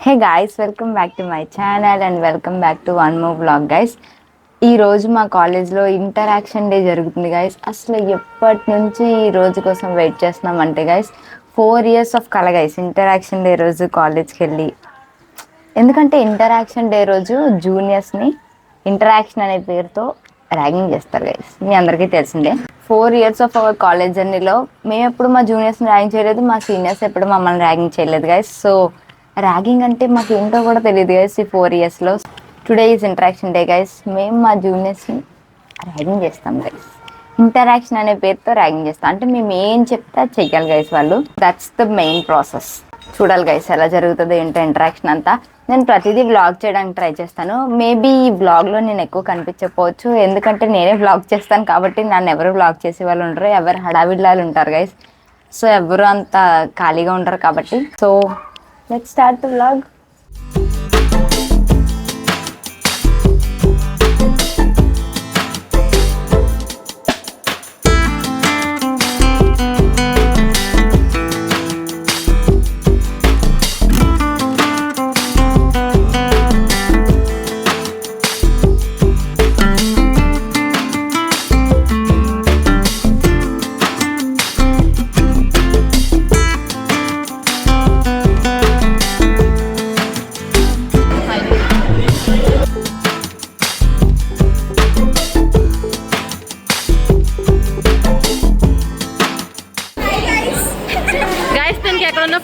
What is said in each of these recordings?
Hey guys, welcome back to my channel and welcome back to one more vlog guys. ఈ రోజు మా కాలేజ్లో interaction day జరుగుతుంది guys. అసలు ఎప్పటి నుంచి ఈ రోజు కోసం వెయిట్ చేస్తున్నాం అంటే గైస్ 4 years ఆఫ్ కల గైస్. ఇంటరాక్షన్ డే రోజు కాలేజ్కి వెళ్ళి, ఎందుకంటే ఇంటరాక్షన్ డే రోజు జూనియర్స్ని ఇంటరాక్షన్ అనే పేరుతో ర్యాగింగ్ చేస్తారు గైస్. మీ అందరికీ తెలిసిందే. 4 years ఆఫ్ అవర్ కాలేజ్ జర్నీలో మేము ఎప్పుడు మా జూనియర్స్ని ర్యాగింగ్ చేయలేదు, మా సీనియర్స్ ఎప్పుడు మమ్మల్ని ర్యాగింగ్ చేయలేదు గైస్. సో ర్యాగింగ్ అంటే మాకు ఏంటో కూడా తెలియదు గైస్ ఈ 4 yearsలో. Today is interaction day guys. మేము మా జూనియర్స్ని ర్యాగింగ్ చేస్తాం గైస్. ఇంటరాక్షన్ అనే పేరుతో ర్యాగింగ్ చేస్తాం అంటే మేము ఏం చెప్తే అది చెయ్యాలి గైస్ వాళ్ళు. That's the main process. చూడాలి గైస్ ఎలా జరుగుతుందో ఏంటో ఇంటరాక్షన్ అంతా. నేను ప్రతిదీ వ్లాగ్ చేయడానికి ట్రై చేస్తాను. మేబీ ఈ వ్లాగ్లో నేను ఎక్కువ కనిపించకపోవచ్చు, ఎందుకంటే నేనే వ్లాగ్ చేస్తాను కాబట్టి నన్ను ఎవరు వ్లాగ్ చేసే వాళ్ళు ఉండరు, ఎవరు హడావిడ్లాలు ఉంటారు గైస్. సో ఎవరు అంత ఖాళీగా ఉండరు కాబట్టి. So let's start the vlog.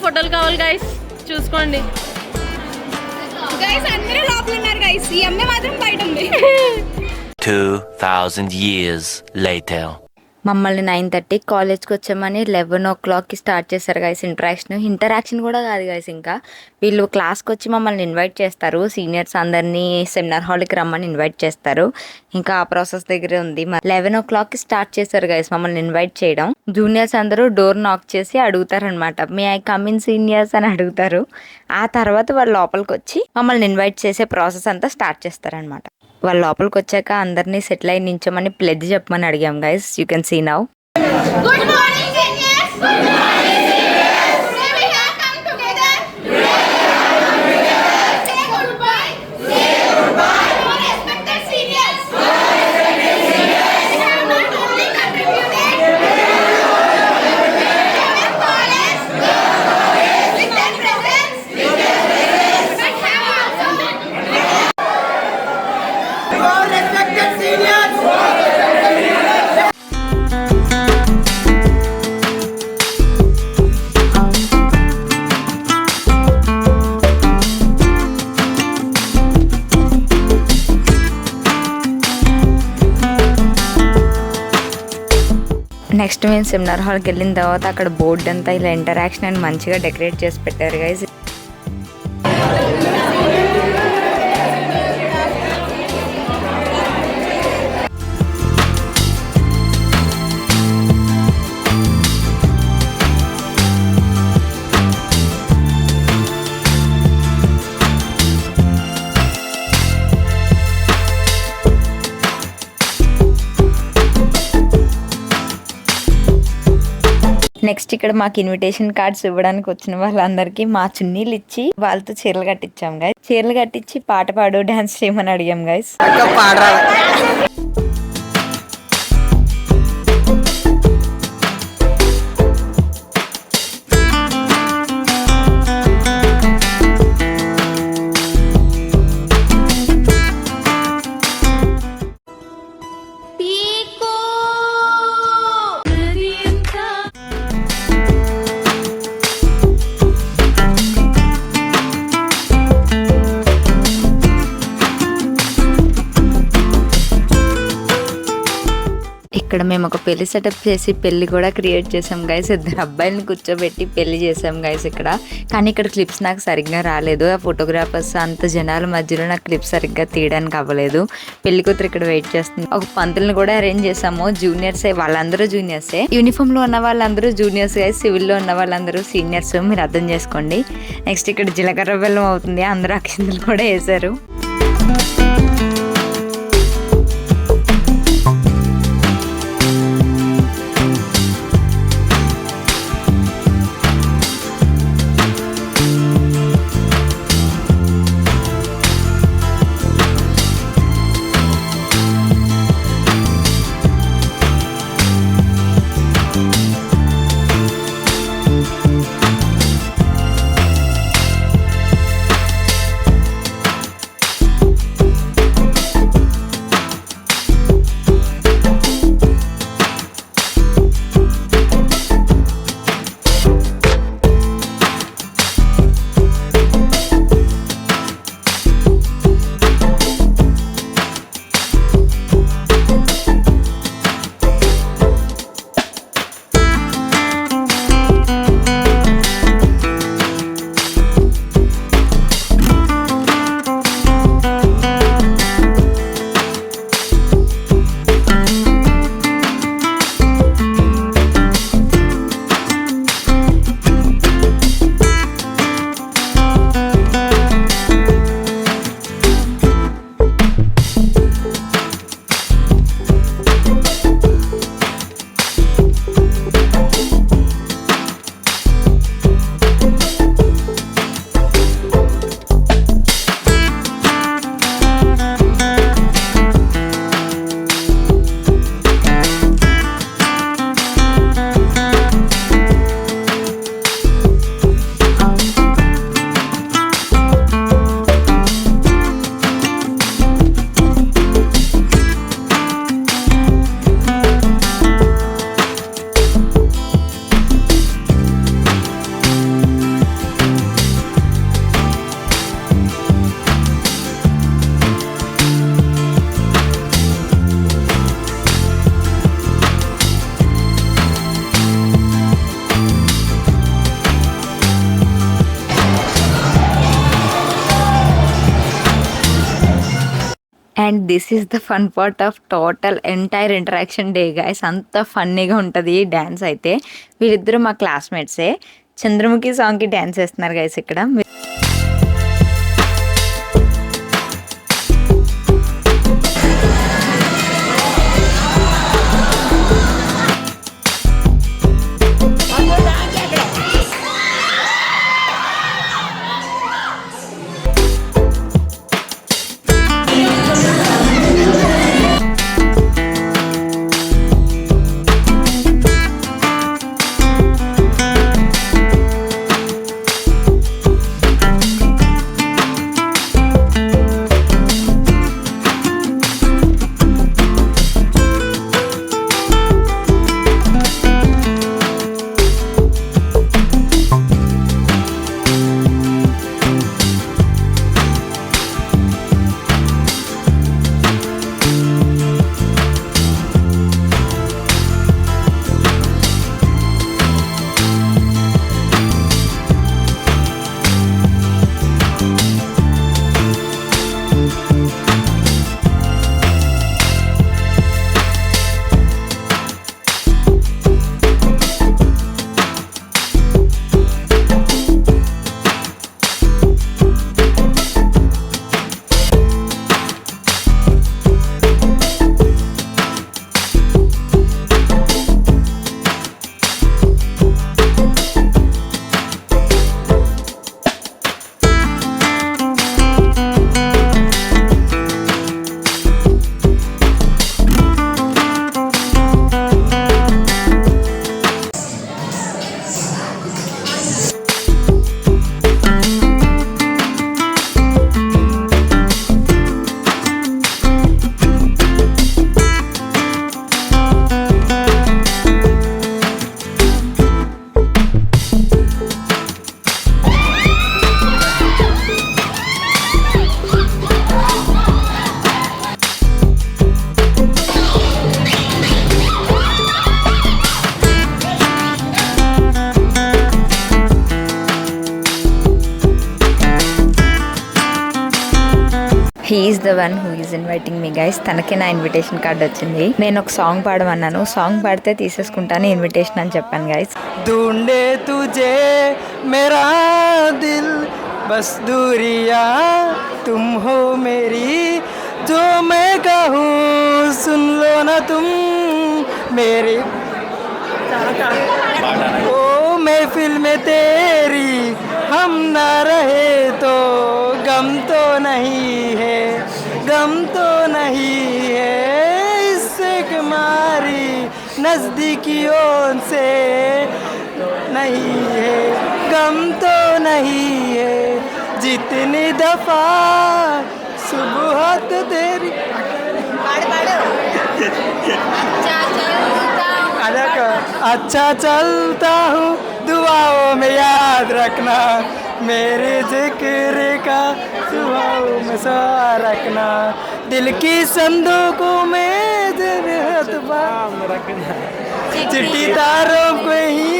ఫోటోలు కావాలి గైస్, చూసుకోండి గైస్. అందరూ లోపల ఉన్నారు గైస్, ఈ అమ్మాయి మాత్రం బయట ఉంది. 2000 years later. మమ్మల్ని 9:30 కాలేజ్కి వచ్చామని 11 o'clockకి స్టార్ట్ చేస్తారు గైస్ ఇంటరాక్షన్ కూడా కాదు గైస్. ఇంకా వీళ్ళు క్లాస్కి వచ్చి మమ్మల్ని ఇన్వైట్ చేస్తారు, సీనియర్స్ అందరినీ సెమినార్ హాల్కి రమ్మని ఇన్వైట్ చేస్తారు. ఇంకా ఆ ప్రాసెస్ దగ్గరే ఉంది. 11 o'clockకి స్టార్ట్ చేస్తారు గైస్ మమ్మల్ని ఇన్వైట్ చేయడం. జూనియర్స్ అందరూ డోర్ నాక్ చేసి అడుగుతారు అనమాట, may I come in seniors అని అడుగుతారు. ఆ తర్వాత వాళ్ళు లోపలికి వచ్చి మమ్మల్ని ఇన్వైట్ చేసే ప్రాసెస్ అంతా స్టార్ట్ చేస్తారనమాట. వాళ్ళ లోపలికి వచ్చాక అందరినీ సెటిల్ అయి నించోమని ప్లెడ్జ్ చెప్పమని అడిగాం guys. You can see now. Good morning seniors. Good morning seniors. Today we have come together. Say good bye. Say good bye to respected seniors. We have not only contributed to our college with their presence, but have also respected seniors. Next మేము seminar హాల్కి వెళ్ళిన తర్వాత అక్కడ board అంతా ఇలా interaction అని మంచిగా decorate చేసి పెట్టారు గైస్. నెక్స్ట్ ఇక్కడ మాకు ఇన్విటేషన్ కార్డ్స్ ఇవ్వడానికి వచ్చిన వాళ్ళందరికీ మా చున్నీలు ఇచ్చి వాళ్ళతో చీరలు కట్టించాం గైస్. చీరలు కట్టించి పాట పాడు, డాన్స్ చేయమని అడిగాం గైస్. ఇక్కడ మేము ఒక పెళ్లి సెటప్ చేసి పెళ్లి కూడా క్రియేట్ చేసాం గైస్. 2 అబ్బాయిలను కూర్చోబెట్టి పెళ్లి చేసాం గైస్ ఇక్కడ. కానీ ఇక్కడ క్లిప్స్ నాకు సరిగ్గా రాలేదు. ఆ ఫోటోగ్రాఫర్స్ అంత జనాల మధ్యలో నాకు క్లిప్స్ సరిగ్గా తీయడానికి అవ్వలేదు. పెళ్లి కూతురు ఇక్కడ వెయిట్ చేస్తుంది. ఒక పంతులను కూడా అరేంజ్ చేసాము. జూనియర్సే, వాళ్ళందరూ జూనియర్సే. యూనిఫామ్ లో ఉన్న వాళ్ళందరూ జూనియర్స్ గైస్, సివిల్ లో ఉన్న వాళ్ళందరూ సీనియర్స్. మీరు అర్థం చేసుకోండి. నెక్స్ట్ ఇక్కడ జీలకర్ర బెల్లం అవుతుంది. అందరూ అక్షింతలు కూడా వేశారు. And this is the fun part of total entire interaction day guys. అంత ఫన్నీగా ఉంటుంది డ్యాన్స్ అయితే. వీళ్ళిద్దరూ మా క్లాస్మేట్సే. చంద్రముఖి సాంగ్కి డ్యాన్స్ వేస్తున్నారు గైస్ ఇక్కడ. He's the one who is inviting me guys. తనకే నా ఇన్విటేషన్ కార్డ్ వచ్చింది. నేను ఒక సాంగ్ పాడమన్నాను. సాంగ్ పాడితే తీసేసుకుంటాను ఇన్విటేషన్ అని చెప్పాను గైస్. ढूंढे तुझे मेरा दिल बस दूरिया तुम हो मेरी जो मैं कहूँ सुन लो ना तुम मेरी ओ महफिल में तेरी हम ना रहे तो गम तो नहीं है, गम तो नहीं है इससे तुम्हारी नजदीकियों से नहीं है, गम तो नहीं है जितनी दफा सुबह तो तेरी अच्छा चलता हूँ दुआओं में याद रखना मेरे जिक्र का दुआओं में सहा रखना दिल की संदूकों में रखना चिट्ठी तारों को ही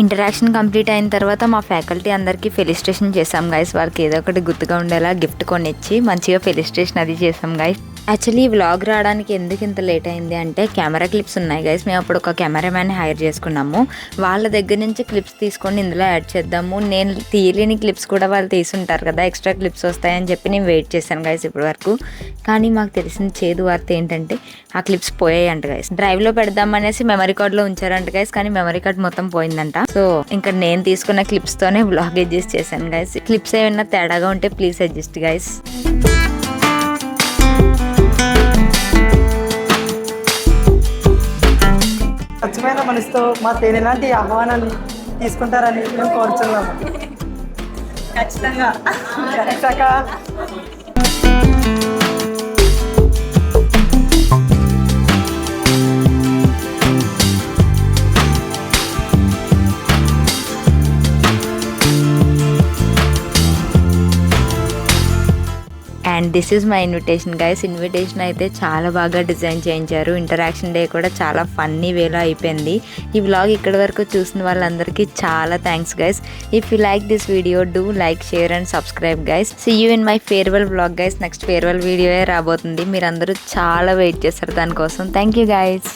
ఇంటరాక్షన్ కంప్లీట్ అయిన తర్వాత మా ఫ్యాకల్టీ అందరికీ ఫెలిస్ట్రేషన్ చేసాం గైస్. వాళ్ళకి ఏదో ఒకటి గుర్తుగా ఉండేలా గిఫ్ట్ కొనిచ్చి మంచిగా ఫెలిస్ట్రేషన్ అది చేసాం గైస్. యాక్చువల్లీ ఈ వ్లాగ్ రావడానికి ఎందుకు ఇంత లేట్ అయింది అంటే కెమెరా క్లిప్స్ ఉన్నాయి గైస్. మేము అప్పుడు ఒక కెమెరామ్యాన్ హైర్ చేసుకున్నాము. వాళ్ళ దగ్గర నుంచి క్లిప్స్ తీసుకొని ఇందులో యాడ్ చేద్దాము. నేను తీయలేని క్లిప్స్ కూడా వాళ్ళు తీసుంటారు కదా, ఎక్స్ట్రా క్లిప్స్ వస్తాయని చెప్పి నేను వెయిట్ చేశాను గైస్ ఇప్పటి వరకు. కానీ మాకు తెలిసిన చేదు వార్త ఏంటంటే ఆ క్లిప్స్ పోయాయంట గైస్. డ్రైవ్లో పెడదామనేసి మెమరీ కార్డ్లో ఉంచారంట గైస్, కానీ మెమరీ కార్డ్ మొత్తం పోయిందంట. సో ఇంకా నేను తీసుకున్న క్లిప్స్తోనే వ్లాగ్ అడ్జస్ట్ చేశాను గైస్. క్లిప్స్ ఏమైనా తేడాగా ఉంటే ప్లీజ్ అడ్జస్ట్ గైస్. స్వచ్ఛమైన మనసుతో మా తేనెలాంటి ఆహ్వానాన్ని తీసుకుంటారని మేము కోరుచున్నాము. ఖచ్చితంగా. This is my invitation guys. Invitation అయితే చాలా బాగా డిజైన్ చేయించారు. ఇంటరాక్షన్ డే కూడా చాలా ఫన్నీ వేలో అయిపోయింది. ఈ వ్లాగ్ ఇక్కడి వరకు చూసిన వాళ్ళందరికీ చాలా thanks guys. If you like this video do like, share and subscribe guys. See you in my farewell vlog guys. Next farewell వీడియోయే రాబోతుంది. మీరందరూ చాలా వెయిట్ చేస్తారు దానికోసం. Thank you guys.